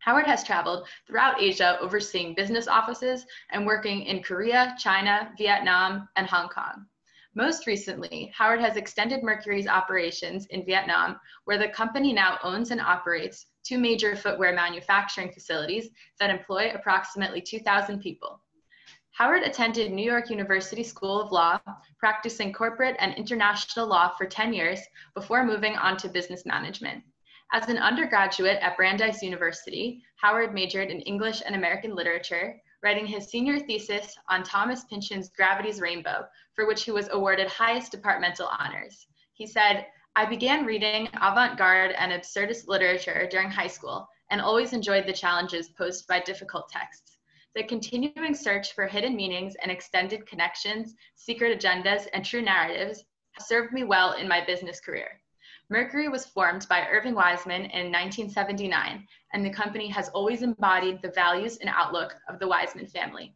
Howard has traveled throughout Asia overseeing business offices and working in Korea, China, Vietnam, and Hong Kong. Most recently, Howard has extended Mercury's operations in Vietnam, where the company now owns and operates two major footwear manufacturing facilities that employ approximately 2,000 people. Howard attended New York University School of Law, practicing corporate and international law for 10 years before moving on to business management. As an undergraduate at Brandeis University, Howard majored in English and American literature, writing his senior thesis on Thomas Pynchon's Gravity's Rainbow, for which he was awarded highest departmental honors. He said, "I began reading avant-garde and absurdist literature during high school and always enjoyed the challenges posed by difficult texts. The continuing search for hidden meanings and extended connections, secret agendas, and true narratives have served me well in my business career." Mercury was formed by Howard Wiseman in 1979, and the company has always embodied the values and outlook of the Wiseman family.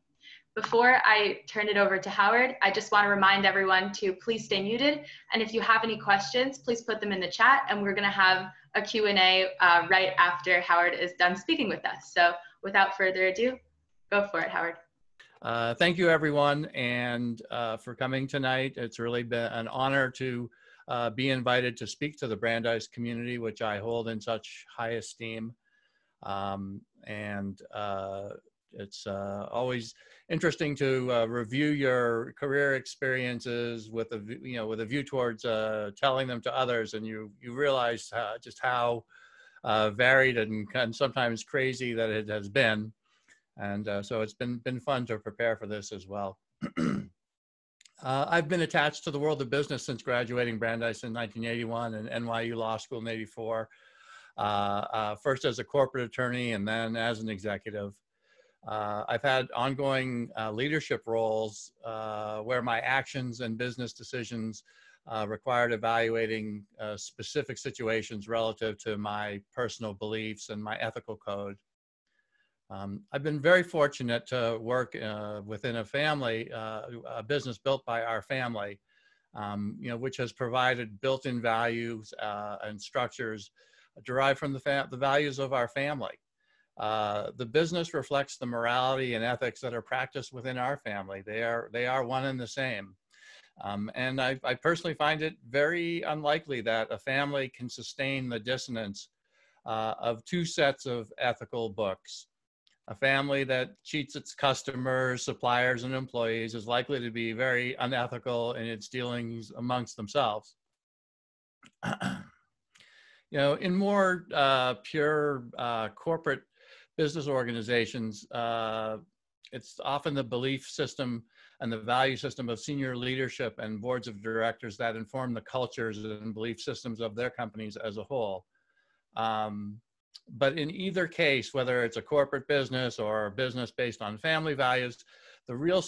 Before I turn it over to Howard, I just want to remind everyone to please stay muted, and if you have any questions, please put them in the chat, and we're going to have a Q&A right after Howard is done speaking with us. So without further ado, go for it, Howard. Thank you, everyone, and for coming tonight. It's really been an honor to be invited to speak to the Brandeis community, which I hold in such high esteem. It's always interesting to review your career experiences with a view towards telling them to others, and you realize just how varied and sometimes crazy that it has been. And so it's been fun to prepare for this as well. I've been attached to the world of business since graduating Brandeis in 1981 and NYU Law School in '84, first as a corporate attorney and then as an executive. I've had ongoing leadership roles where my actions and business decisions required evaluating specific situations relative to my personal beliefs and my ethical code. I've been very fortunate to work within a family, a business built by our family, which has provided built-in values and structures derived from the values of our family. The business reflects the morality and ethics that are practiced within our family. They are one and the same. And I personally find it very unlikely that a family can sustain the dissonance of two sets of ethical books. A family that cheats its customers, suppliers, and employees is likely to be very unethical in its dealings amongst themselves. In more pure corporate business organizations, it's often the belief system and the value system of senior leadership and boards of directors that inform the cultures and belief systems of their companies as a whole. But in either case, whether it's a corporate business or a business based on family values, the real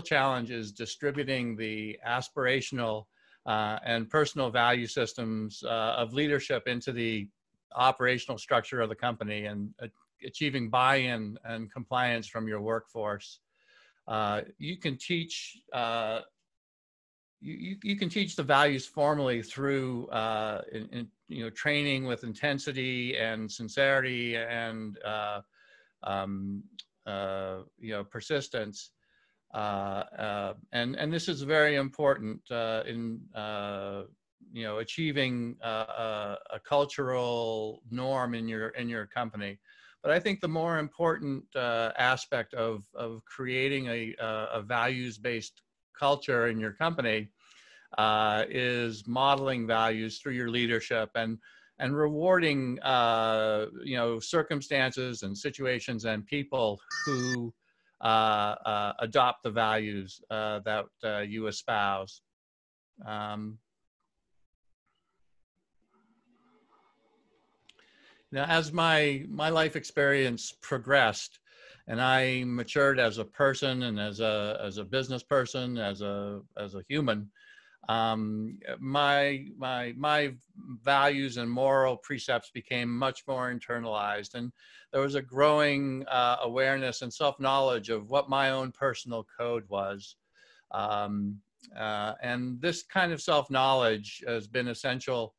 challenge is distributing the aspirational and personal value systems of leadership into the operational structure of the company and achieving buy-in and compliance from your workforce. You can teach you can teach the values formally through training with intensity and sincerity and persistence, and this is very important in achieving a cultural norm in your company. But I think the more important aspect of creating a values-based culture in your company is modeling values through your leadership and rewarding circumstances and situations and people who adopt the values that you espouse. Now, as my life experience progressed, and I matured as a person and as a business person, as a human, my values and moral precepts became much more internalized, and there was a growing awareness and self-knowledge of what my own personal code was. And this kind of self-knowledge has been essential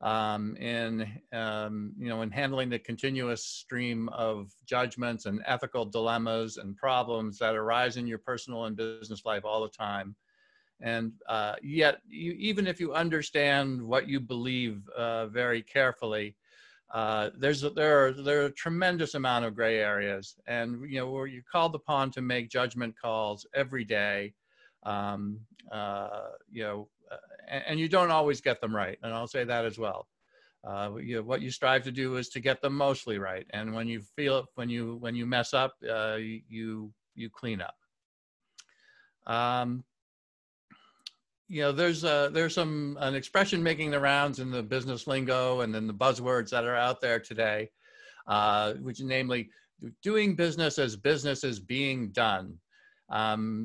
in handling the continuous stream of judgments and ethical dilemmas and problems that arise in your personal and business life all the time. And yet, even if you understand what you believe very carefully, there are a tremendous amount of gray areas, and where you're called upon to make judgment calls every day, and you don't always get them right, and I'll say that as well. What you strive to do is to get them mostly right, and when you mess up, you clean up. There's an expression making the rounds in the business lingo and then the buzzwords that are out there today, which namely doing business as business is being done.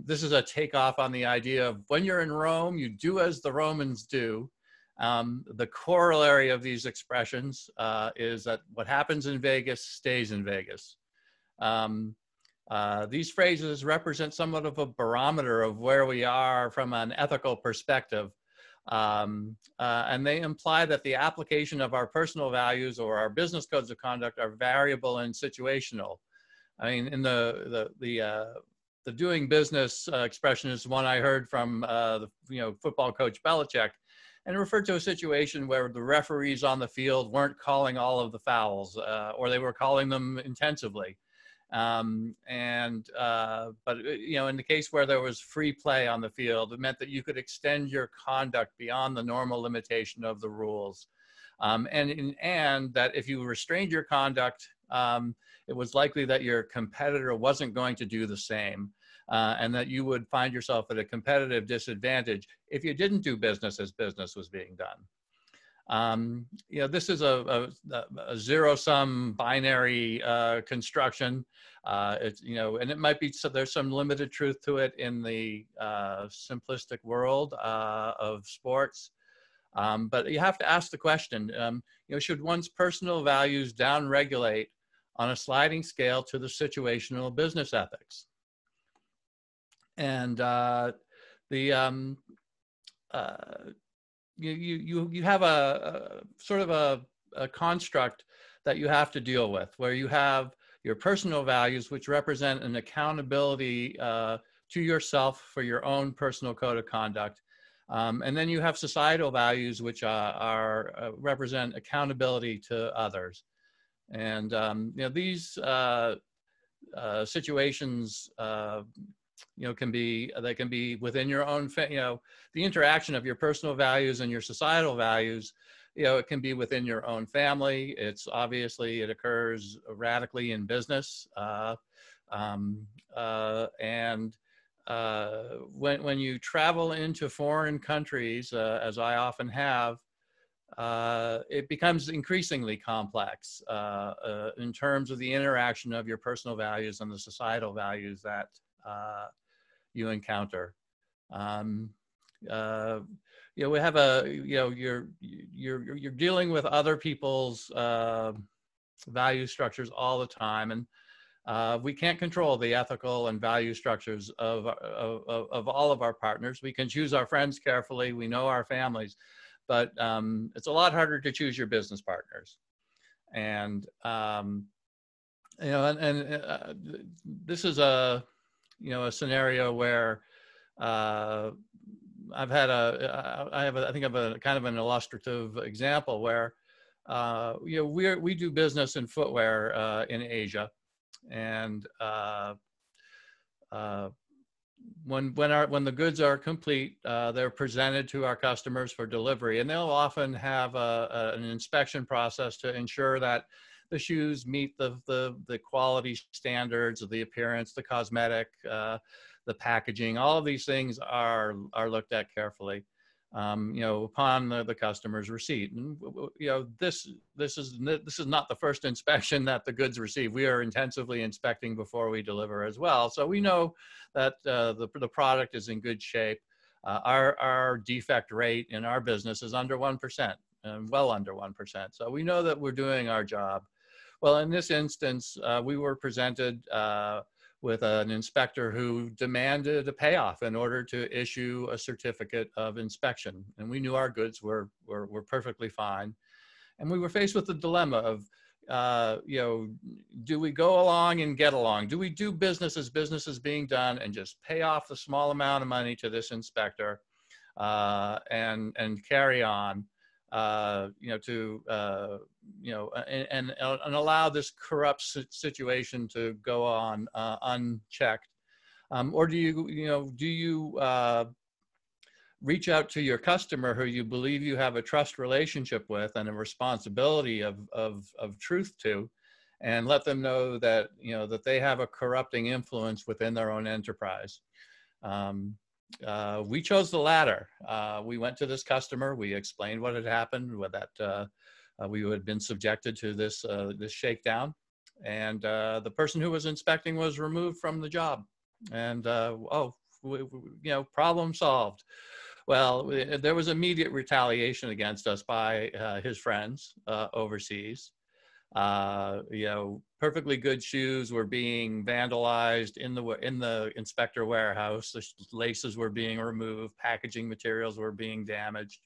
This is a takeoff on the idea of when you're in Rome, you do as the Romans do. The corollary of these expressions is that what happens in Vegas stays in Vegas. These phrases represent somewhat of a barometer of where we are from an ethical perspective. And they imply that the application of our personal values or our business codes of conduct are variable and situational. I mean, in the doing business expression is one I heard from the football coach Belichick, and it referred to a situation where the referees on the field weren't calling all of the fouls, or they were calling them intensively. But in the case where there was free play on the field, it meant that you could extend your conduct beyond the normal limitation of the rules. And that if you restrained your conduct, it was likely that your competitor wasn't going to do the same, and that you would find yourself at a competitive disadvantage if you didn't do business as business was being done. This is a zero-sum binary construction. And it might be, so there's some limited truth to it in the simplistic world of sports. But you have to ask the question, should one's personal values downregulate on a sliding scale to the situational business ethics? And you have a sort of a construct that you have to deal with, where you have your personal values, which represent an accountability to yourself for your own personal code of conduct. And then you have societal values, which represent accountability to others. And these situations can be within your own, the interaction of your personal values and your societal values, it can be within your own family. It occurs radically in business. When you travel into foreign countries, as I often have, it becomes increasingly complex in terms of the interaction of your personal values and the societal values that you encounter. We have you're dealing with other people's value structures all the time, and we can't control the ethical and value structures of all of our partners. We can choose our friends carefully. We know our families, but it's a lot harder to choose your business partners. And this is a scenario where I think of a kind of an illustrative example where we do business in footwear in Asia, and when the goods are complete, they're presented to our customers for delivery, and they'll often have an inspection process to ensure that the shoes meet the quality standards of the appearance, the cosmetic, the packaging. All of these things are looked at carefully, upon the customer's receipt. And this is not the first inspection that the goods receive. We are intensively inspecting before we deliver as well, so we know that the product is in good shape. Our defect rate in our business is under 1%, well under 1%. So we know that we're doing our job. Well, in this instance, we were presented with an inspector who demanded a payoff in order to issue a certificate of inspection. And we knew our goods were perfectly fine. And we were faced with the dilemma of, you know, do we go along and get along? Do we do business as business is being done and just pay off the small amount of money to this inspector and carry on, you know, to, you know, and allow this corrupt situation to go on unchecked? Or do you, you know, do you reach out to your customer who you believe you have a trust relationship with and a responsibility of truth to, and let them know that, you know, that they have a corrupting influence within their own enterprise? We chose the latter. We went to this customer, we explained what had happened, with that we had been subjected to this, this shakedown, and the person who was inspecting was removed from the job. And you know, problem solved. Well, there was immediate retaliation against us by his friends overseas. You know, perfectly good shoes were being vandalized in the inspector warehouse. The laces were being removed. Packaging materials were being damaged.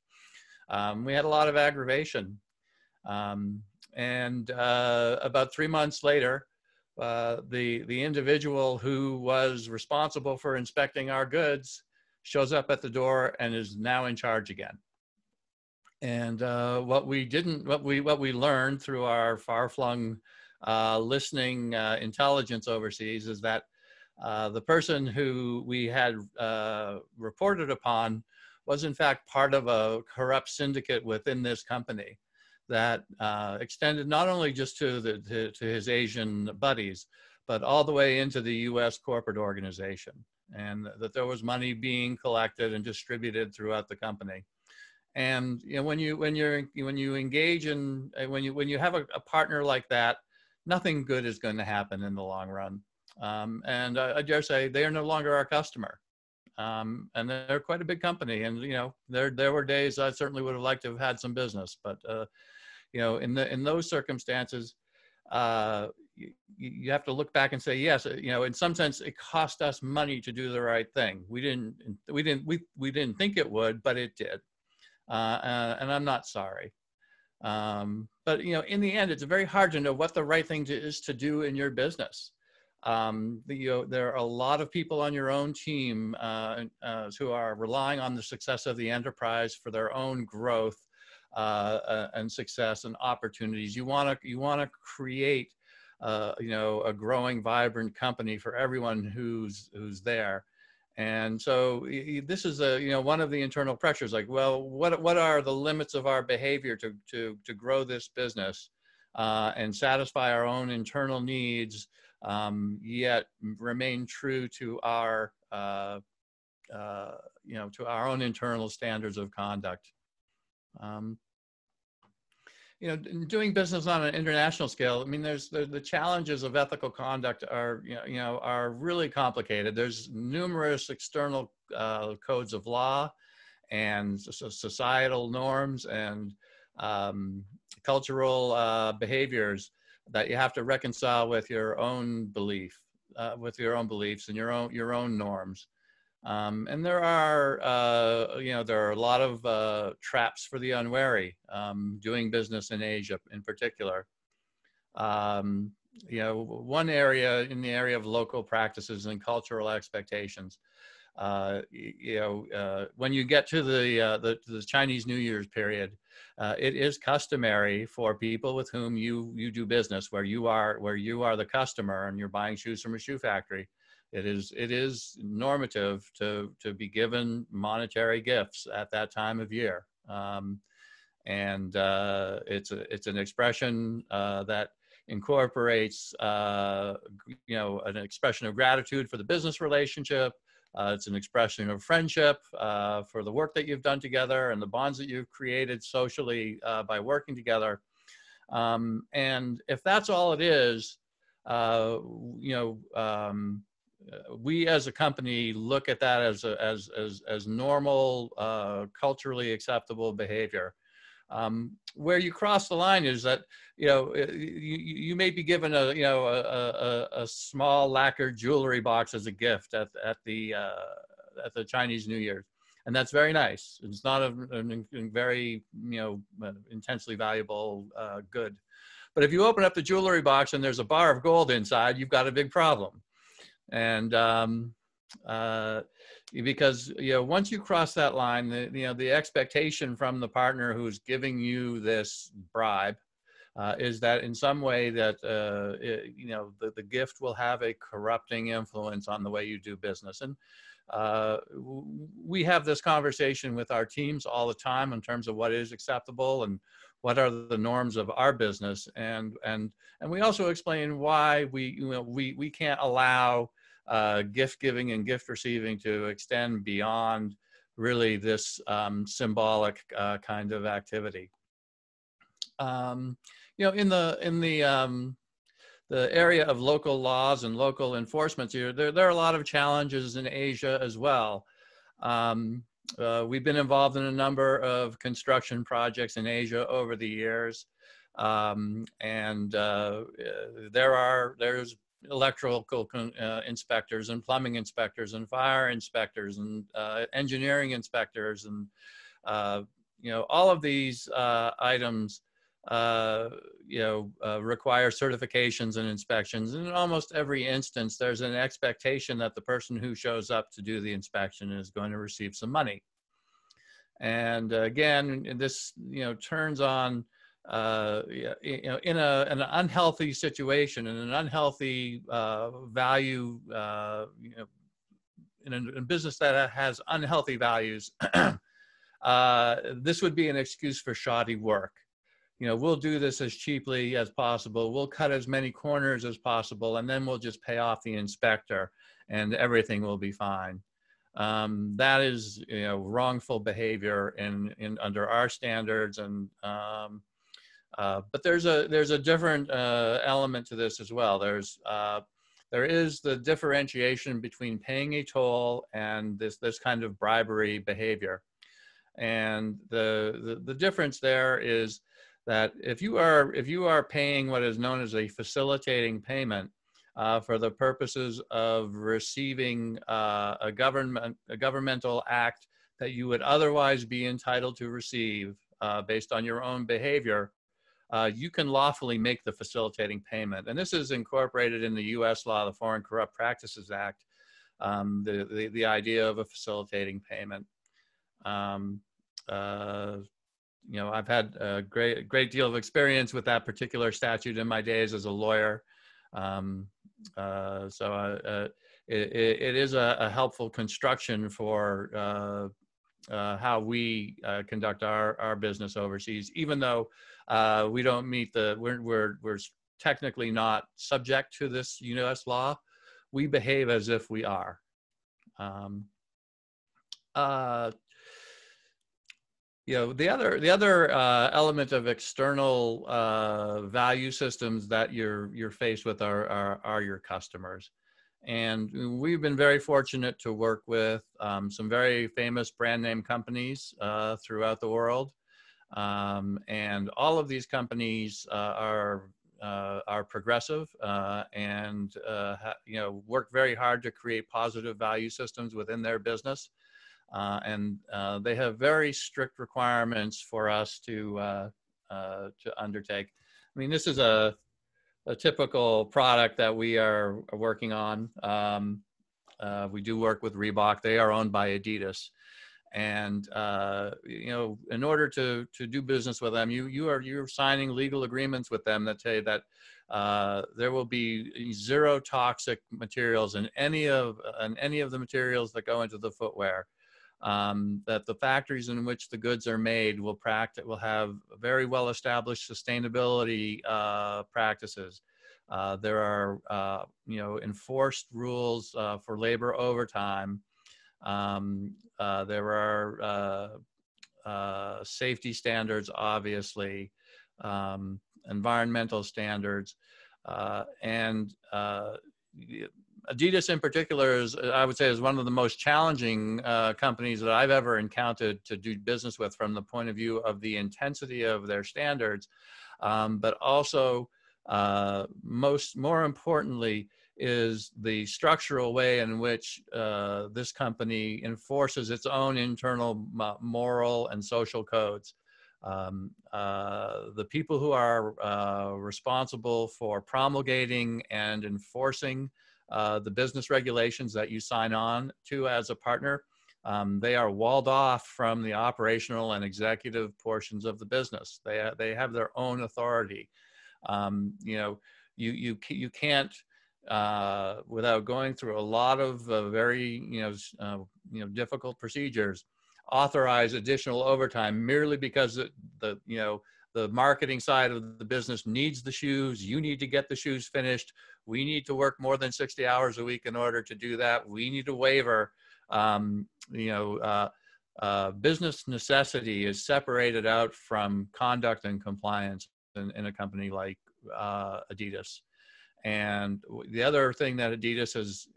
We had a lot of aggravation. And about 3 months later, the individual who was responsible for inspecting our goods shows up at the door and is now in charge again. And what we learned through our far-flung listening intelligence overseas is that the person who we had reported upon was in fact part of a corrupt syndicate within this company that extended not only just to his Asian buddies, but all the way into the U.S. corporate organization, and that there was money being collected and distributed throughout the company. And you know, when you engage in, when you have a partner like that, nothing good is going to happen in the long run. And I dare say they are no longer our customer. And they're quite a big company. And you know, there were days I certainly would have liked to have had some business, but you know, in those circumstances, you have to look back and say, yes, you know, in some sense, it cost us money to do the right thing. We didn't think it would, but it did. And I'm not sorry. But you know, in the end, it's very hard to know what the right thing is to do in your business. You know, there are a lot of people on your own team who are relying on the success of the enterprise for their own growth and success and opportunities. You want to create, you know, a growing, vibrant company for everyone who's there. And so this is you know, one of the internal pressures, like, well, what are the limits of our behavior to grow this business and satisfy our own internal needs, yet remain true to our, you know, to our own internal standards of conduct. You know, doing business on an international scale, I mean, the challenges of ethical conduct are, you know, are really complicated. There's numerous external codes of law and societal norms and cultural behaviors that you have to reconcile with your own beliefs and your own norms. And there are, you know, there are a lot of traps for the unwary, doing business in Asia in particular. You know, one area in the area of local practices and cultural expectations. You know, when you get to the Chinese New Year's period, it is customary for people with whom you do business, where you are the customer and you're buying shoes from a shoe factory. It is normative to be given monetary gifts at that time of year, and it's an expression that incorporates, you know, an expression of gratitude for the business relationship. It's an expression of friendship for the work that you've done together and the bonds that you've created socially by working together. And if that's all it is, you know, we as a company look at that as normal, culturally acceptable behavior. Where you cross the line is that, you know, you may be given a small lacquered jewelry box as a gift at the Chinese New Year. And that's very nice. It's not a very, intensely valuable good. But if you open up the jewelry box and there's a bar of gold inside, you've got a big problem. And because once you cross that line, the expectation from the partner who's giving you this bribe is that in some way that the gift will have a corrupting influence on the way you do business. And we have this conversation with our teams all the time in terms of what is acceptable and what are the norms of our business, and we also explain why we can't allow gift giving and gift receiving to extend beyond really this symbolic kind of activity. In the area of local laws and local enforcement, there are a lot of challenges in Asia as well. We've been involved in a number of construction projects in Asia over the years, and there's electrical inspectors and plumbing inspectors and fire inspectors and engineering inspectors, and all of these items require certifications and inspections. And in almost every instance, there's an expectation that the person who shows up to do the inspection is going to receive some money. And again, this turns on in an unhealthy situation, in an unhealthy value, in a business that has unhealthy values. This would be an excuse for shoddy work. We'll do this as cheaply as possible. We'll cut as many corners as possible, and then we'll just pay off the inspector and everything will be fine. That is, wrongful behavior under our standards. And but there's a different element to this as well. There is the differentiation between paying a toll and this kind of bribery behavior. And the difference there is that if you are paying what is known as a facilitating payment for the purposes of receiving a governmental act that you would otherwise be entitled to receive based on your own behavior, you can lawfully make the facilitating payment. And this is incorporated in the U.S. law, the Foreign Corrupt Practices Act, the idea of a facilitating payment. I've had a great deal of experience with that particular statute in my days as a lawyer. It is a helpful construction for how we conduct our business overseas, even though we don't meet we're technically not subject to this U.S. law. We behave as if we are. The other element of external value systems that you're faced with are your customers. And we've been very fortunate to work with some very famous brand name companies throughout the world. And all of these companies are progressive and work very hard to create positive value systems within their business. And they have very strict requirements for us to undertake. I mean, this is a typical product that we are working on. We do work with Reebok. They are owned by Adidas. And in order to do business with them, you're signing legal agreements with them that say that there will be zero toxic materials in any of the materials that go into the footwear. That the factories in which the goods are made will have very well established sustainability practices. There are enforced rules for labor overtime. There are safety standards, obviously, environmental standards, and Adidas in particular I would say, is one of the most challenging companies that I've ever encountered to do business with from the point of view of the intensity of their standards, but also more importantly, is the structural way in which this company enforces its own internal moral and social codes. The people who are responsible for promulgating and enforcing the business regulations that you sign on to as a partner, they are walled off from the operational and executive portions of the business. They have their own authority. You can't, without going through a lot of very difficult procedures, authorize additional overtime merely because the marketing side of the business needs the shoes. You need to get the shoes finished. We need to work more than 60 hours a week in order to do that. We need a waiver. Business necessity is separated out from conduct and compliance in a company like Adidas. And the other thing that Adidas is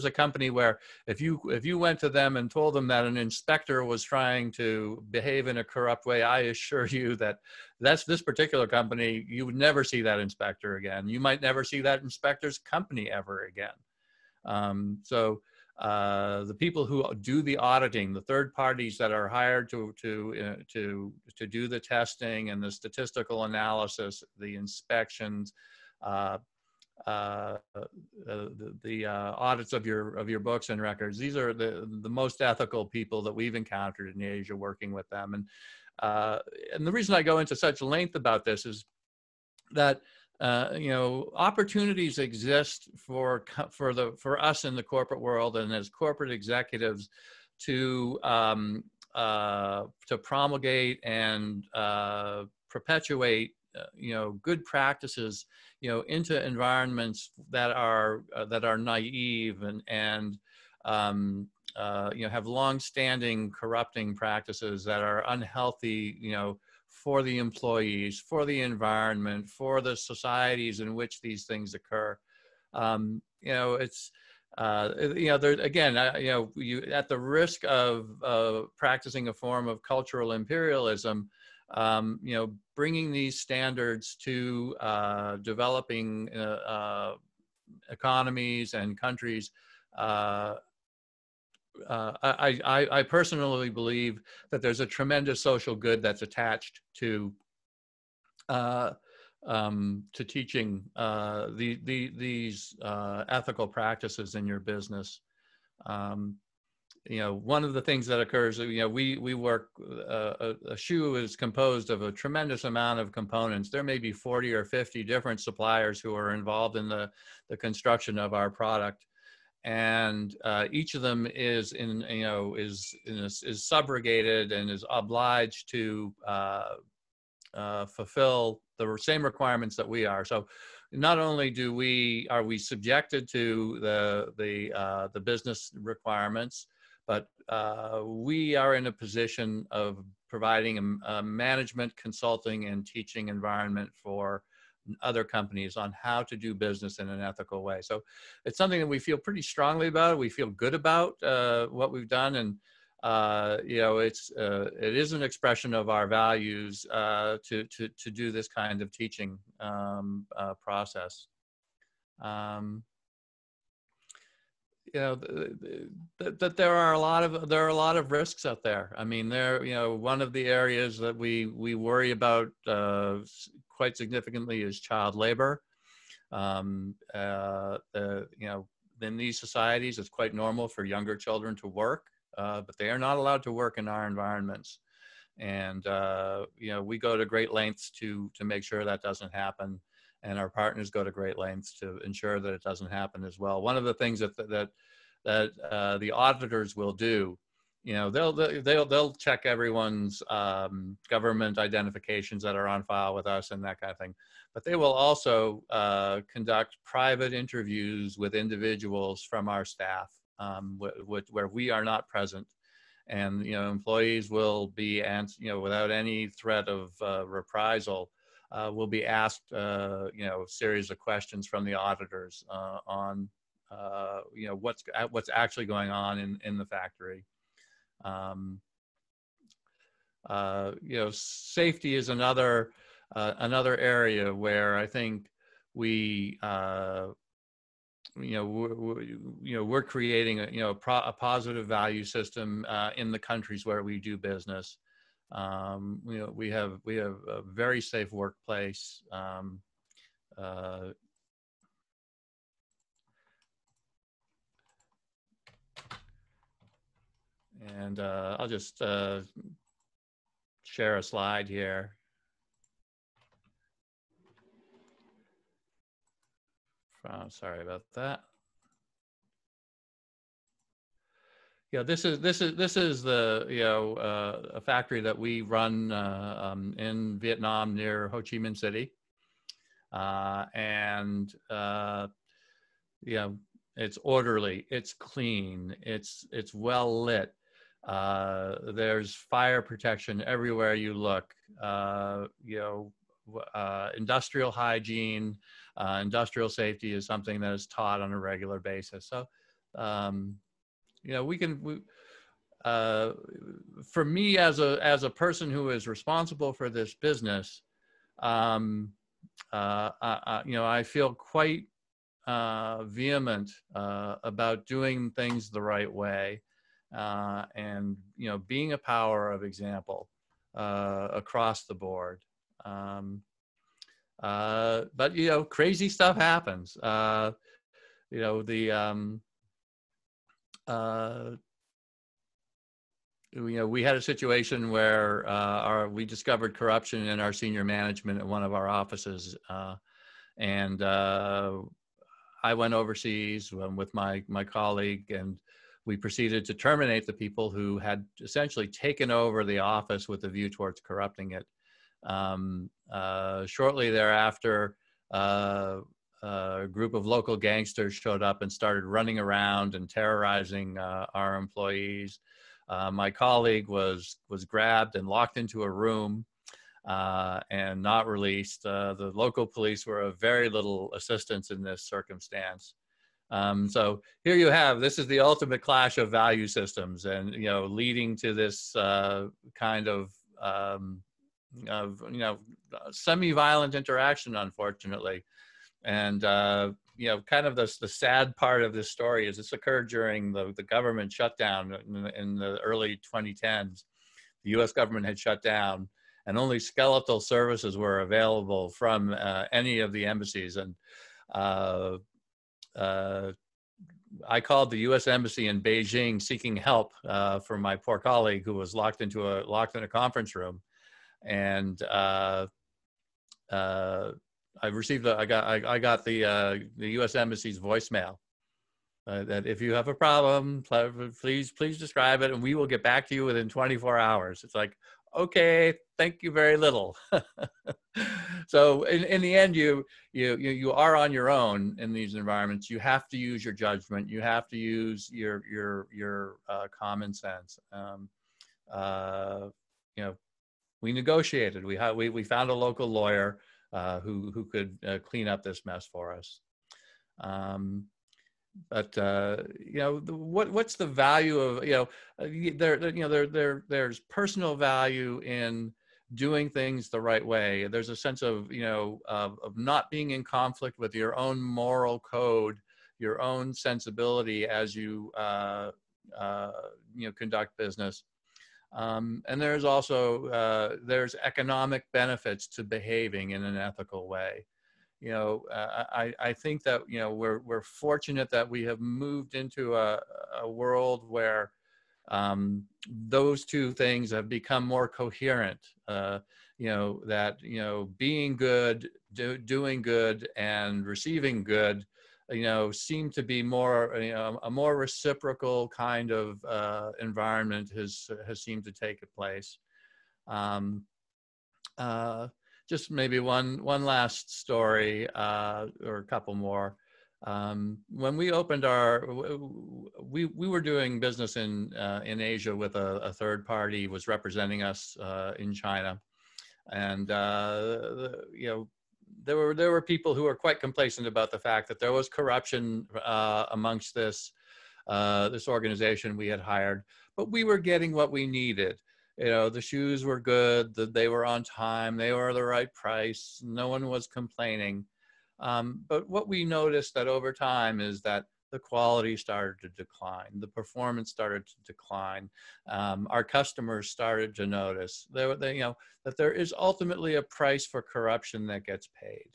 a company where if you went to them and told them that an inspector was trying to behave in a corrupt way, I assure you that this particular company, you would never see that inspector again. You might never see that inspector's company ever again. The people who do the auditing, the third parties that are hired to do the testing and the statistical analysis, the inspections, the audits of your books and records. These are the most ethical people that we've encountered in Asia working with them. And the reason I go into such length about this is that opportunities exist for us in the corporate world and as corporate executives to promulgate and perpetuate good practices into environments that are naive and have long-standing corrupting practices that are unhealthy for the employees, for the environment, for the societies in which these things occur. It's there again. You at the risk of practicing a form of cultural imperialism. Bringing these standards to developing economies and countries. I personally believe that there's a tremendous social good that's attached to teaching these ethical practices in your business. One of the things that occurs, we work, a shoe is composed of a tremendous amount of components. There may be 40 or 50 different suppliers who are involved in the construction of our product. And each of them is subrogated and is obliged to fulfill the same requirements that we are. So not only are we subjected to the business requirements, but we are in a position of providing a management, consulting, and teaching environment for other companies on how to do business in an ethical way. So it's something that we feel pretty strongly about. We feel good about what we've done, and it is an expression of our values to do this kind of teaching process. That there are a lot of risks out there. I mean, one of the areas that we worry about quite significantly is child labor. In these societies, it's quite normal for younger children to work, but they are not allowed to work in our environments. And we go to great lengths to make sure that doesn't happen. And our partners go to great lengths to ensure that it doesn't happen as well. One of the things that the auditors will do, they'll check everyone's government identifications that are on file with us and that kind of thing. But they will also conduct private interviews with individuals from our staff where we are not present. And employees will be, without any threat of reprisal, will be asked, a series of questions from the auditors on, what's actually going on in the factory. Safety is another area where I think we we're creating a positive value system in the countries where we do business. We have a very safe workplace. And I'll just share a slide here. Sorry about that. Yeah, this is the a factory that we run in Vietnam near Ho Chi Minh City, and it's orderly, it's clean, it's well lit. There's fire protection everywhere you look. Industrial hygiene, industrial safety is something that is taught on a regular basis. So, for me as a person who is responsible for this business, I feel quite vehement about doing things the right way, and being a power of example across the board. But crazy stuff happens. We had a situation where we discovered corruption in our senior management at one of our offices, and I went overseas with my colleague, and we proceeded to terminate the people who had essentially taken over the office with a view towards corrupting it. Shortly thereafter, a group of local gangsters showed up and started running around and terrorizing our employees. My colleague was grabbed and locked into a room and not released. The local police were of very little assistance in this circumstance. So here you have, this is the ultimate clash of value systems, and leading to this kind of semi-violent interaction, unfortunately. And kind of the sad part of this story is this occurred during the government shutdown in the early 2010s. The U.S. government had shut down, and only skeletal services were available from any of the embassies. And I called the U.S. Embassy in Beijing seeking help for my poor colleague who was locked in a conference room. And I got the U.S. Embassy's voicemail that if you have a problem, please describe it, and we will get back to you within 24 hours. It's like, okay, thank you very little. So in the end, you are on your own in these environments. You have to use your judgment. You have to use your common sense. We negotiated. We found a local lawyer who could clean up this mess for us. But what's the value of there's personal value in doing things the right way. There's a sense of of not being in conflict with your own moral code, your own sensibility as you conduct business. And there's also there's economic benefits to behaving in an ethical way. I think that we're fortunate that we have moved into a world where those two things have become more coherent. That being good, doing good, and receiving good, seem to be more a more reciprocal kind of environment has seemed to take place. Just maybe one last story or a couple more. When we opened we were doing business in Asia with a third party was representing us in China, and there were people who were quite complacent about the fact that there was corruption amongst this organization we had hired, but we were getting what we needed. The shoes were good, they were on time, they were the right price, no one was complaining. But what we noticed that over time is that the quality started to decline, the performance started to decline. Our customers started to notice that there is ultimately a price for corruption that gets paid.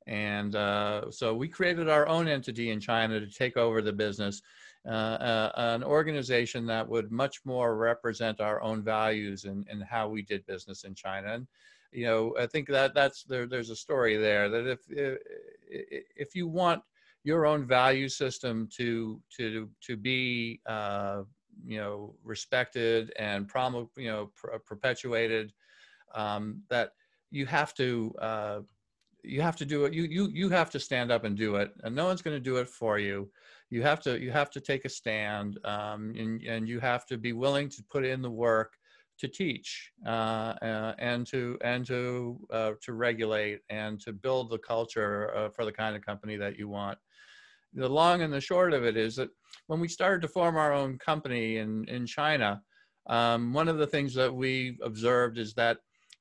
And so we created our own entity in China to take over the business, an organization that would much more represent our own values and how we did business in China. And I think there's a story there that if you want your own value system to be respected and perpetuated, that you have to do it. You have to stand up and do it, and no one's going to do it for you. You have to take a stand, and you have to be willing to put in the work to teach, and to regulate and to build the culture for the kind of company that you want. The long and the short of it is that when we started to form our own company in China, one of the things that we observed is that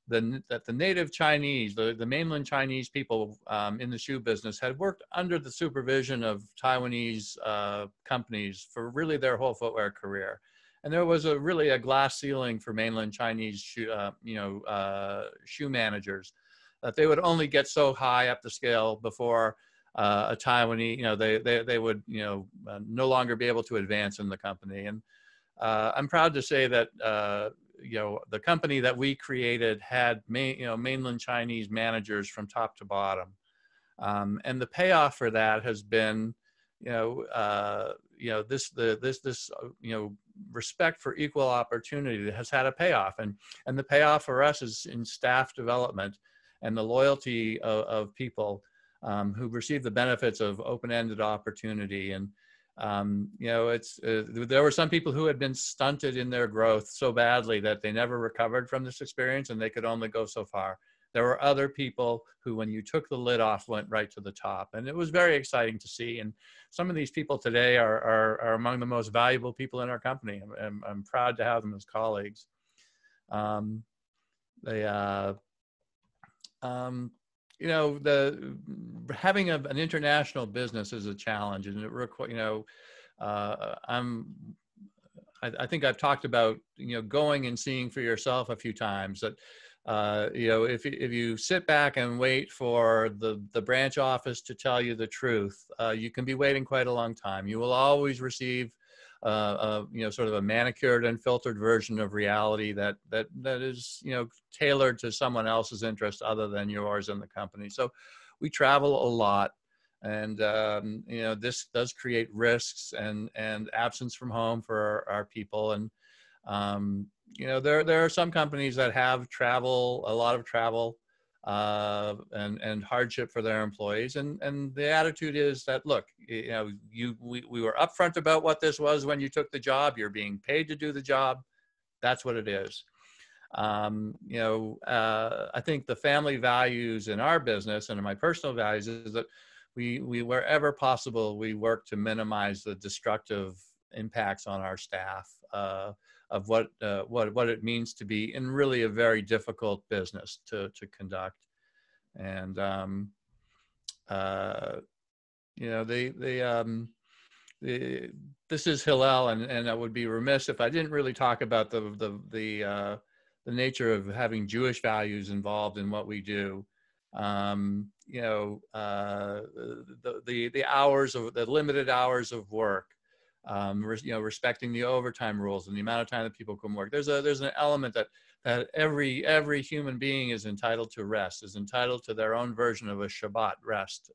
the native Chinese, the mainland Chinese people in the shoe business had worked under the supervision of Taiwanese companies for really their whole footwear career. And there was really a glass ceiling for mainland Chinese shoe managers, that they would only get so high up the scale before a Taiwanese, they would no longer be able to advance in the company. And I'm proud to say that the company that we created had mainland Chinese managers from top to bottom, and the payoff for that has been this respect for equal opportunity that has had a payoff, and the payoff for us is in staff development and the loyalty of people who receive the benefits of open-ended opportunity. And there were some people who had been stunted in their growth so badly that they never recovered from this experience, and they could only go so far. There were other people who, when you took the lid off, went right to the top. And it was very exciting to see. And some of these people today are among the most valuable people in our company. I'm proud to have them as colleagues. Having an international business is a challenge, and it requires, I think I've talked about, going and seeing for yourself a few times that, if you sit back and wait for the branch office to tell you the truth, you can be waiting quite a long time. You will always receive, sort of a manicured and filtered version of reality that is, tailored to someone else's interest other than yours in the company. So we travel a lot, and this does create risks and absence from home for our people. And there are some companies that have a lot of travel, and hardship for their employees. And the attitude is that, look, we were upfront about what this was when you took the job. You're being paid to do the job. That's what it is. I think the family values in our business and in my personal values is that we wherever possible, we work to minimize the destructive impacts on our staff of what it means to be in really a very difficult business to conduct. And this is Hillel, and I would be remiss if I didn't really talk about the nature of having Jewish values involved in what we do. The limited hours of work. Respecting the overtime rules and the amount of time that people can work. There's an element that every human being is entitled to rest, is entitled to their own version of a Shabbat rest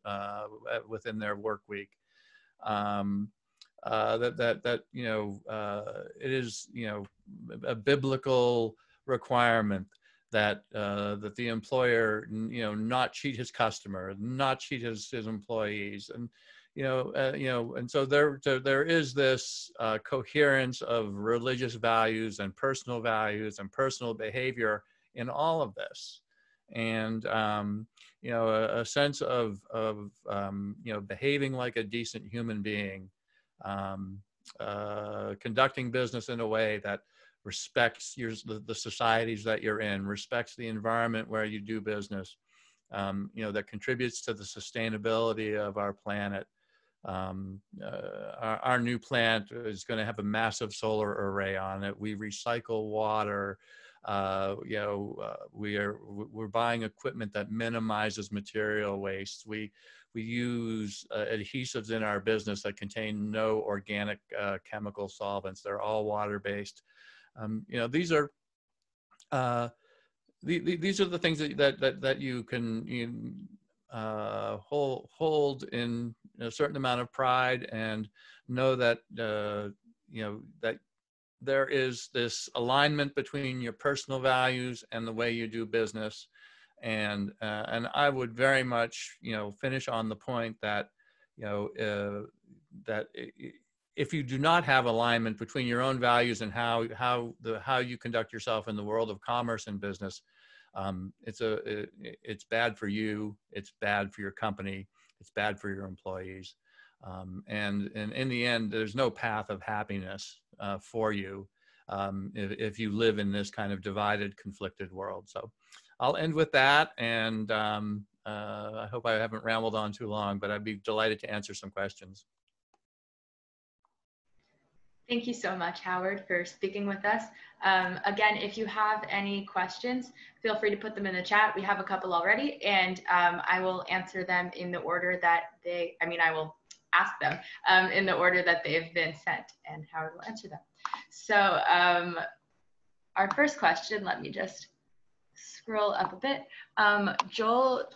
within their work week. It is a biblical requirement that the employer not cheat his customer, not cheat his employees, and and so there is this coherence of religious values and personal behavior in all of this, and a sense of behaving like a decent human being, conducting business in a way that respects the societies that you're in, respects the environment where you do business, that contributes to the sustainability of our planet. Our new plant is going to have a massive solar array on it. We recycle water. We're buying equipment that minimizes material waste. We use adhesives in our business that contain no organic chemical solvents. They're all water-based. These are these are the things that you can hold in a certain amount of pride, and know that that there is this alignment between your personal values and the way you do business. And I would very much finish on the point that that if you do not have alignment between your own values and how you conduct yourself in the world of commerce and business, it's bad for you, it's bad for your company, it's bad for your employees, and in the end, there's no path of happiness for you if you live in this kind of divided, conflicted world. So I'll end with that, and I hope I haven't rambled on too long, but I'd be delighted to answer some questions. Thank you so much, Howard, for speaking with us. Again, if you have any questions, feel free to put them in the chat. We have a couple already, and I will answer them in the order that I will ask them in the order that they've been sent, and Howard will answer them. So our first question, let me just scroll up a bit. Joel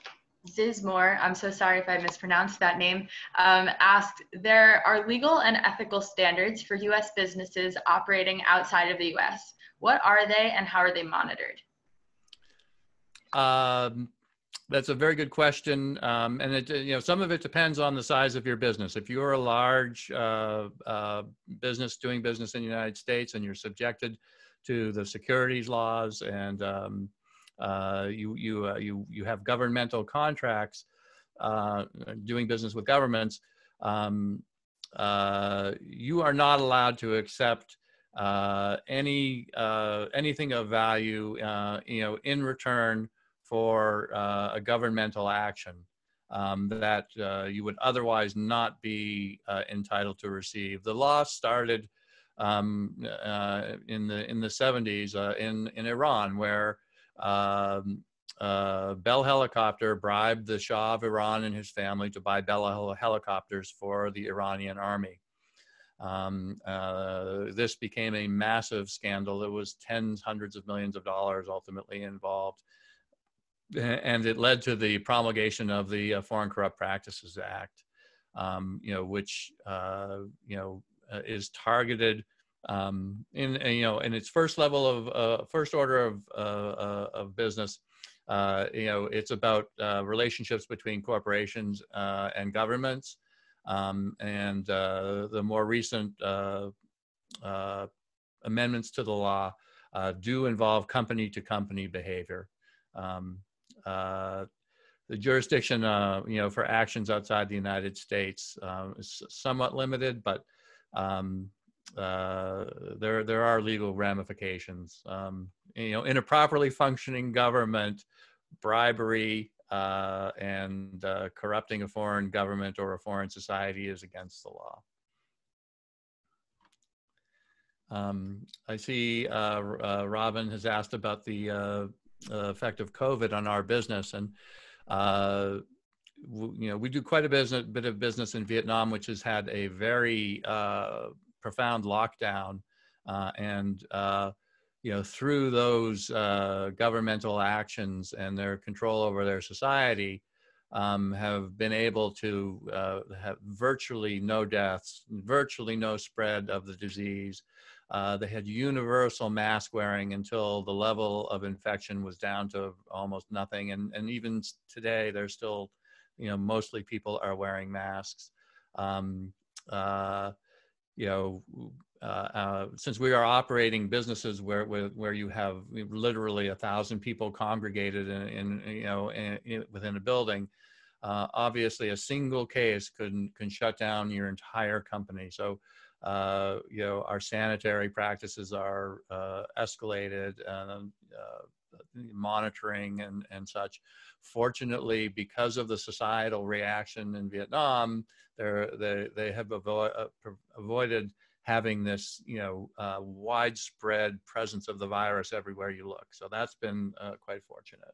Zizmore, I'm so sorry if I mispronounced that name, asked, there are legal and ethical standards for U.S. businesses operating outside of the U.S. What are they and how are they monitored? That's a very good question. And it, some of it depends on the size of your business. If you're a large business doing business in the United States and you're subjected to the securities laws, and you have governmental contracts doing business with governments, you are not allowed to accept anything of value in return for a governmental action that you would otherwise not be entitled to receive. The law started in the 70s in Iran, where Bell Helicopter bribed the Shah of Iran and his family to buy Bell helicopters for the Iranian army. This became a massive scandal. There was hundreds of millions of dollars ultimately involved. And it led to the promulgation of the Foreign Corrupt Practices Act, which is targeted in its first level of first order of business. It's about relationships between corporations and governments, and the more recent amendments to the law do involve company-to-company behavior. The jurisdiction, for actions outside the United States is somewhat limited, but there are legal ramifications. In a properly functioning government, bribery and corrupting a foreign government or a foreign society is against the law. I see Robin has asked about the effect of COVID on our business, and we do quite a bit of business in Vietnam, which has had a very profound lockdown, and through those governmental actions and their control over their society, have been able to have virtually no deaths, virtually no spread of the disease. They had universal mask wearing until the level of infection was down to almost nothing. And even today, there's still, mostly people are wearing masks. Since we are operating businesses where you have literally 1,000 people congregated within a building, obviously a single case can shut down your entire company. So our sanitary practices are escalated. monitoring and such. Fortunately, because of the societal reaction in Vietnam, they have avoided having this, widespread presence of the virus everywhere you look. So that's been quite fortunate.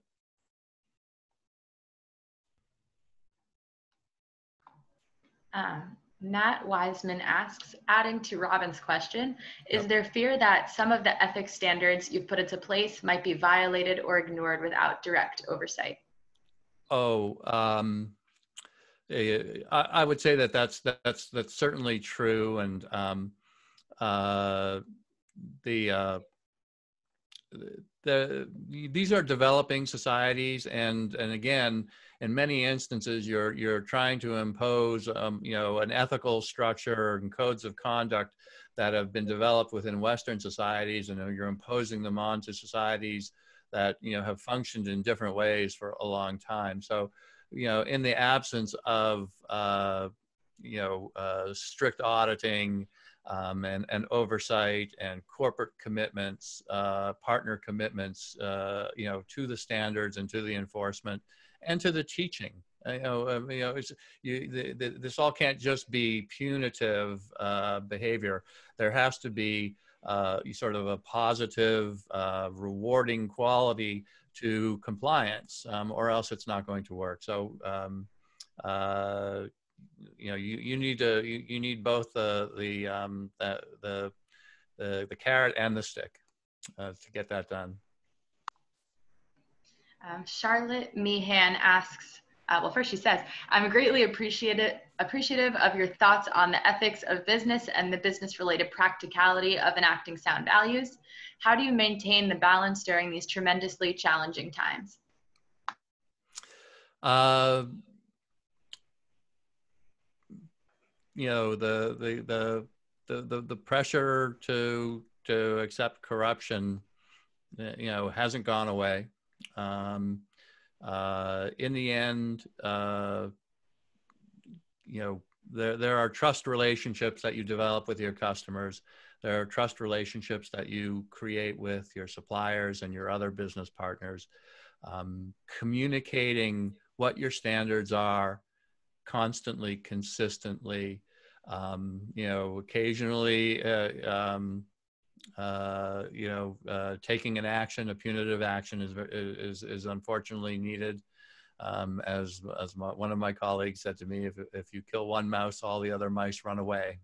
Matt Wiseman asks, adding to Robin's question, is there fear that some of the ethics standards you've put into place might be violated or ignored without direct oversight? Oh, I would say that's certainly true, and these are developing societies, and again, in many instances, you're trying to impose an ethical structure and codes of conduct that have been developed within Western societies, and you're imposing them onto societies that have functioned in different ways for a long time. So, in the absence of strict auditing and oversight and corporate commitments, partner commitments, to the standards and to the enforcement and to the teaching. This all can't just be punitive behavior. There has to be sort of a positive, rewarding quality to compliance, or else it's not going to work. So, you need both the carrot and the stick to get that done. Charlotte Meehan asks, well, first she says, I'm greatly appreciative of your thoughts on the ethics of business and the business-related practicality of enacting sound values. How do you maintain the balance during these tremendously challenging times? The pressure to accept corruption, hasn't gone away. In the end, there are trust relationships that you develop with your customers. There are trust relationships that you create with your suppliers and your other business partners. Communicating what your standards are constantly, consistently, occasionally, taking an action, a punitive action is unfortunately needed. As one of my colleagues said to me, if you kill one mouse, all the other mice run away.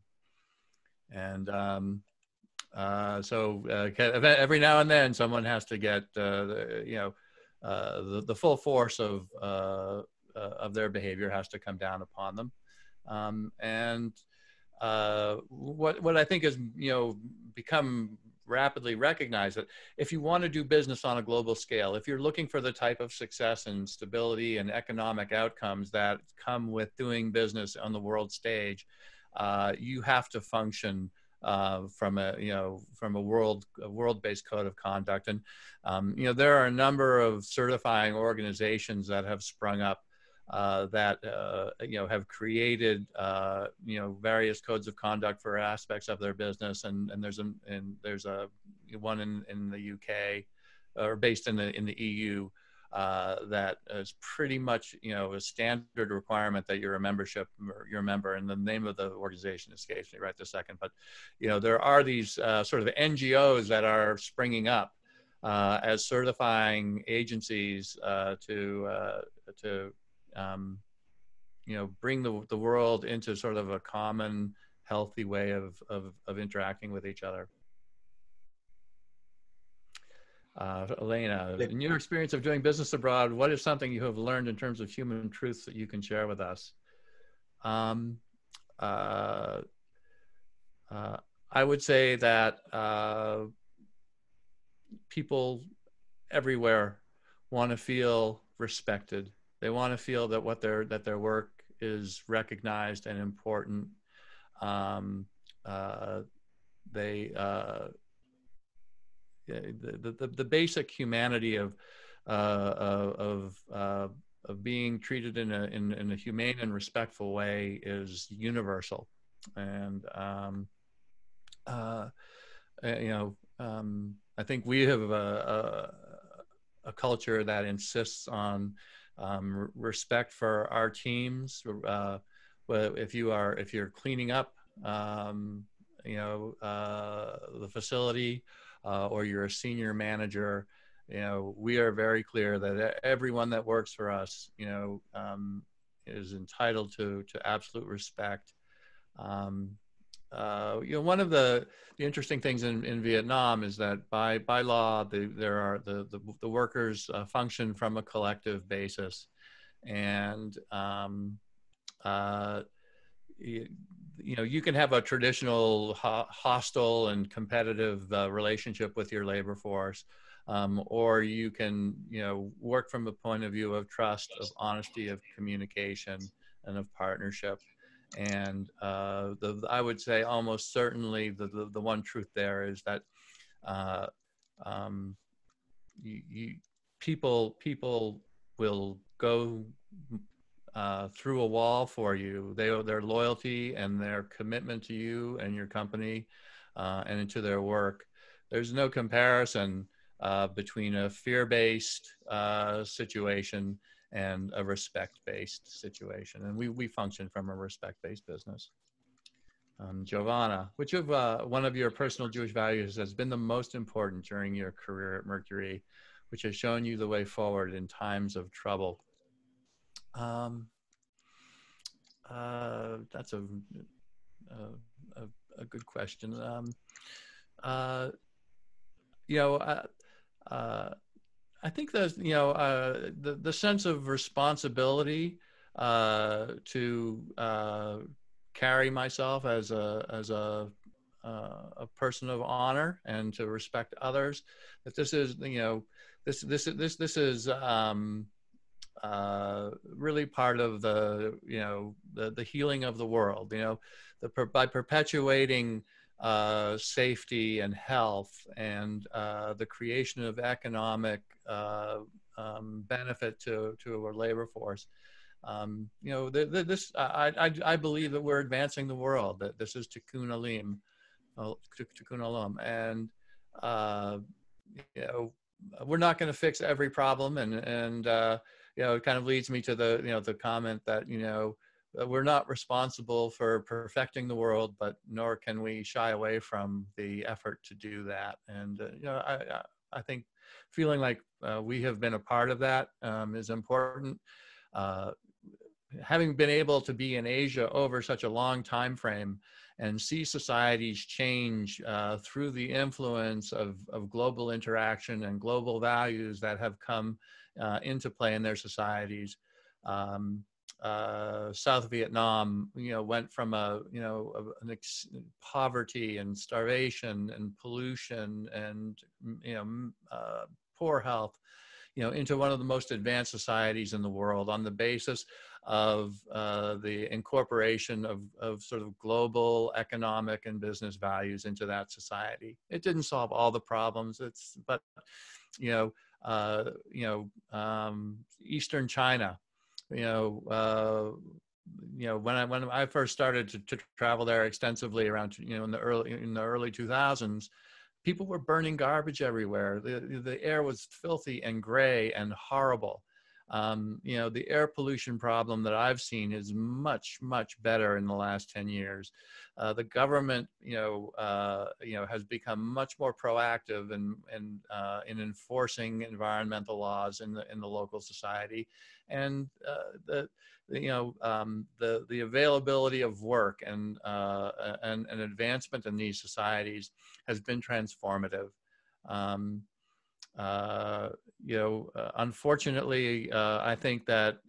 And so every now and then, someone has to get the full force of their behavior has to come down upon them. What I think has become rapidly recognized, that if you want to do business on a global scale, if you're looking for the type of success and stability and economic outcomes that come with doing business on the world stage, you have to function from a world-based code of conduct. And there are a number of certifying organizations that have sprung up that have created various codes of conduct for aspects of their business, and there's one in the UK, or based in the EU, that is pretty much a standard requirement that you're a member, and the name of the organization escapes me right this second. But there are these sort of NGOs that are springing up as certifying agencies to bring the world into sort of a common, healthy way of interacting with each other. Elena, in your experience of doing business abroad, what is something you have learned in terms of human truths that you can share with us? I would say that people everywhere want to feel respected. They want to feel that their work is recognized and important. The basic humanity of being treated in a humane and respectful way is universal. And I think we have a culture that insists on respect for our teams. If you're cleaning up, the facility, or you're a senior manager, we are very clear that everyone that works for us, is entitled to absolute respect. One of the interesting things in Vietnam is that by law, the workers function from a collective basis, and you can have a traditional hostile and competitive relationship with your labor force, or you can work from a point of view of trust, of honesty, of communication, and of partnership. And I would say almost certainly the one truth there is that people will go through a wall for you. Their loyalty and their commitment to you and your company and to their work. There's no comparison between a fear-based situation and a respect-based situation. And we function from a respect-based business. Giovanna, which of one of your personal Jewish values has been the most important during your career at Mercury, which has shown you the way forward in times of trouble? That's a good question. I think there's, the sense of responsibility to carry myself as a person of honor and to respect others. That this is, this is really part of the healing of the world. By perpetuating safety and health and the creation of economic benefit to our labor force. I believe that we're advancing the world, that this is tikkun olam, and we're not going to fix every problem, and it kind of leads me to the comment that we're not responsible for perfecting the world, but nor can we shy away from the effort to do that. And I think feeling like we have been a part of that is important. Having been able to be in Asia over such a long time frame and see societies change through the influence of global interaction and global values that have come into play in their societies. South Vietnam, went from poverty and starvation and pollution and poor health, into one of the most advanced societies in the world on the basis of the incorporation of sort of global economic and business values into that society. It didn't solve all the problems. But Eastern China, when I first started to travel there extensively around, in the early 2000s, people were burning garbage everywhere. The air was filthy and gray and horrible. The air pollution problem that I've seen is much, much better in the last 10 years. The government, has become much more proactive in enforcing environmental laws in the local society, and the availability of work and advancement in these societies has been transformative. Unfortunately, I think that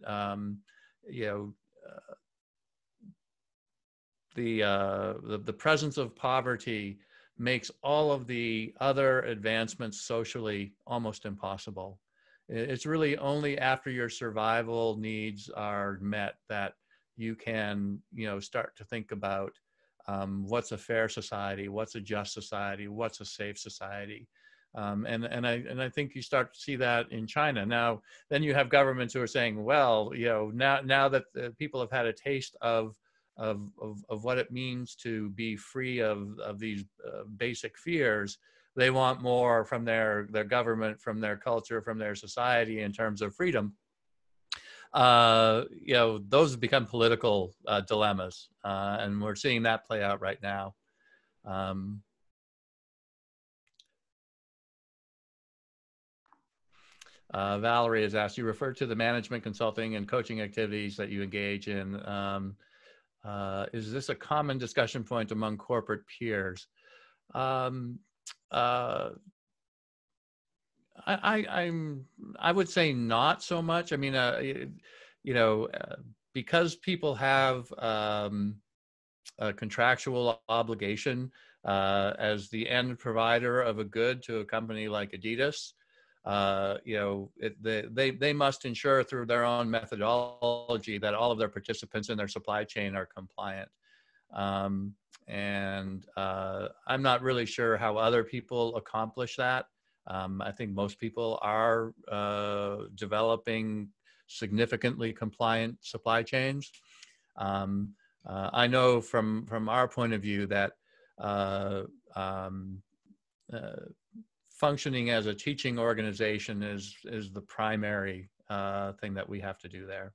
the presence of poverty makes all of the other advancements socially almost impossible. It's really only after your survival needs are met that you can, start to think about what's a fair society, what's a just society, what's a safe society. And I think you start to see that in China. Now, then you have governments who are saying, well, now that people have had a taste of what it means to be free of these basic fears, they want more from their government, from their culture, from their society in terms of freedom. Those become political dilemmas, and we're seeing that play out right now. Valerie has asked, you referred to the management consulting and coaching activities that you engage in. Is this a common discussion point among corporate peers? I would say not so much. I mean, because people have a contractual obligation as the end provider of a good to a company like Adidas, they must ensure through their own methodology that all of their participants in their supply chain are compliant. I'm not really sure how other people accomplish that. I think most people are developing significantly compliant supply chains. I know from our point of view that functioning as a teaching organization is the primary thing that we have to do there.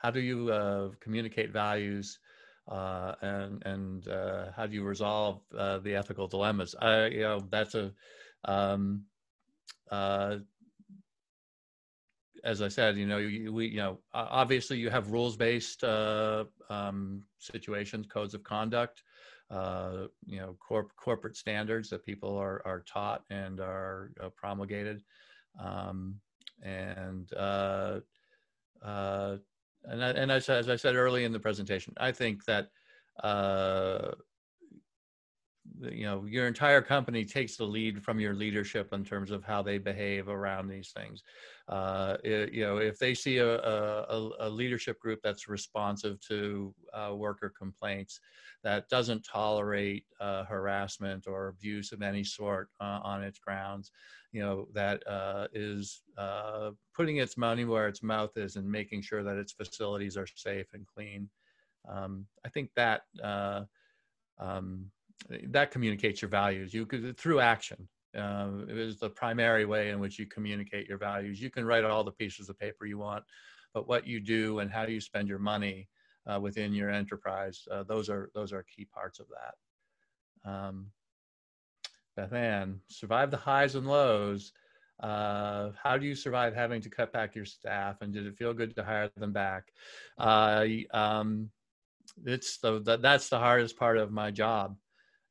How do you communicate values and how do you resolve the ethical dilemmas? That's a as I said, obviously you have rules-based situations, codes of conduct, corporate standards that people are taught and are promulgated, and as I said early in the presentation, I think that your entire company takes the lead from your leadership in terms of how they behave around these things. If they see a leadership group that's responsive to worker complaints, that doesn't tolerate harassment or abuse of any sort on its grounds, that is putting its money where its mouth is and making sure that its facilities are safe and clean. I think that that communicates your values. You could, through action. It is the primary way in which you communicate your values. You can write all the pieces of paper you want, but what you do and how you spend your money within your enterprise, those are key parts of that. Beth Ann, survive the highs and lows. How do you survive having to cut back your staff, and did it feel good to hire them back? That's the hardest part of my job.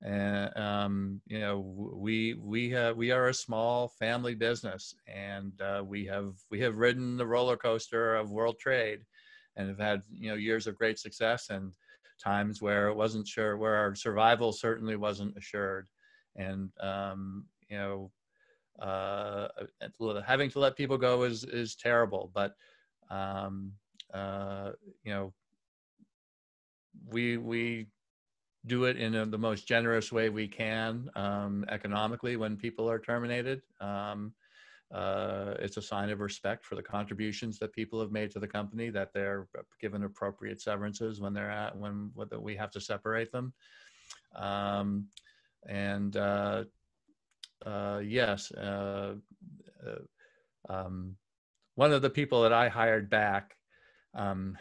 And we are a small family business, and we have ridden the roller coaster of world trade, and have had years of great success and times where it wasn't sure, where our survival certainly wasn't assured, and having to let people go is terrible, but we do it in the most generous way we can economically when people are terminated. It's a sign of respect for the contributions that people have made to the company, that they're given appropriate severances when we have to separate them. Yes, one of the people that I hired back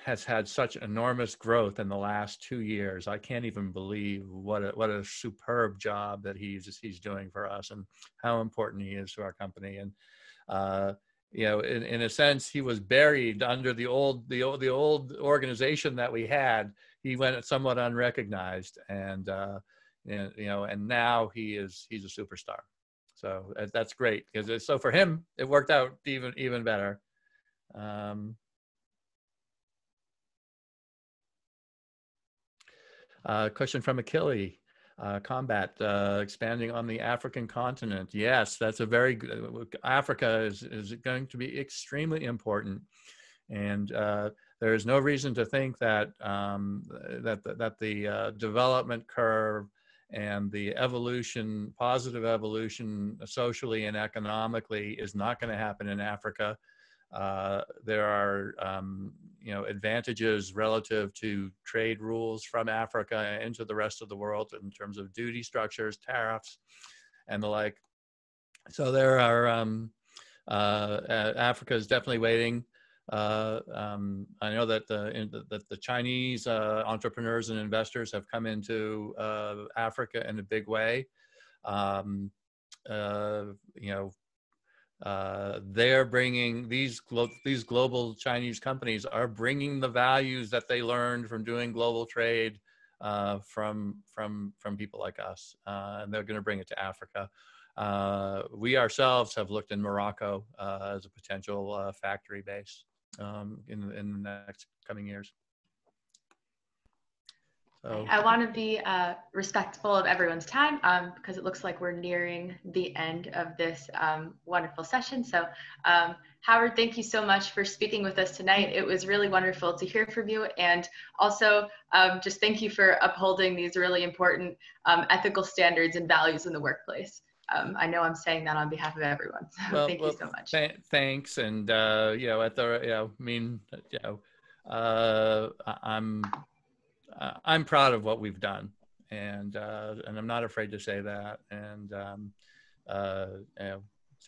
has had such enormous growth in the last 2 years. I can't even believe what a superb job that he's doing for us, and how important he is to our company. And in a sense, he was buried under the old organization that we had. He went somewhat unrecognized, and now he's a superstar. So that's great, because so for him it worked out even better. Question from Achille, Combat, expanding on the African continent. Yes, that's a very good, Africa is going to be extremely important. And there is no reason to think that that the development curve and the positive evolution socially and economically is not going to happen in Africa. There are advantages relative to trade rules from Africa into the rest of the world in terms of duty structures, tariffs, and the like. So there are, Africa is definitely waiting. I know that the Chinese entrepreneurs and investors have come into Africa in a big way. They're bringing these global Chinese companies are bringing the values that they learned from doing global trade from people like us, and they're going to bring it to Africa. We ourselves have looked in Morocco as a potential factory base in the next coming years. So, I want to be respectful of everyone's time because it looks like we're nearing the end of this wonderful session. So Howard, thank you so much for speaking with us tonight. It was really wonderful to hear from you. And also just thank you for upholding these really important ethical standards and values in the workplace. I know I'm saying that on behalf of everyone. So thank you so much. Thanks. And, I'm proud of what we've done, and I'm not afraid to say that. And to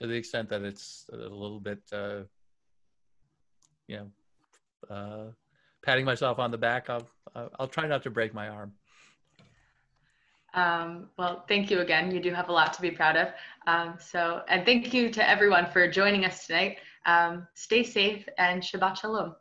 the extent that it's a little bit, patting myself on the back, I'll try not to break my arm. Well, thank you again. You do have a lot to be proud of. And thank you to everyone for joining us tonight. Stay safe and Shabbat Shalom.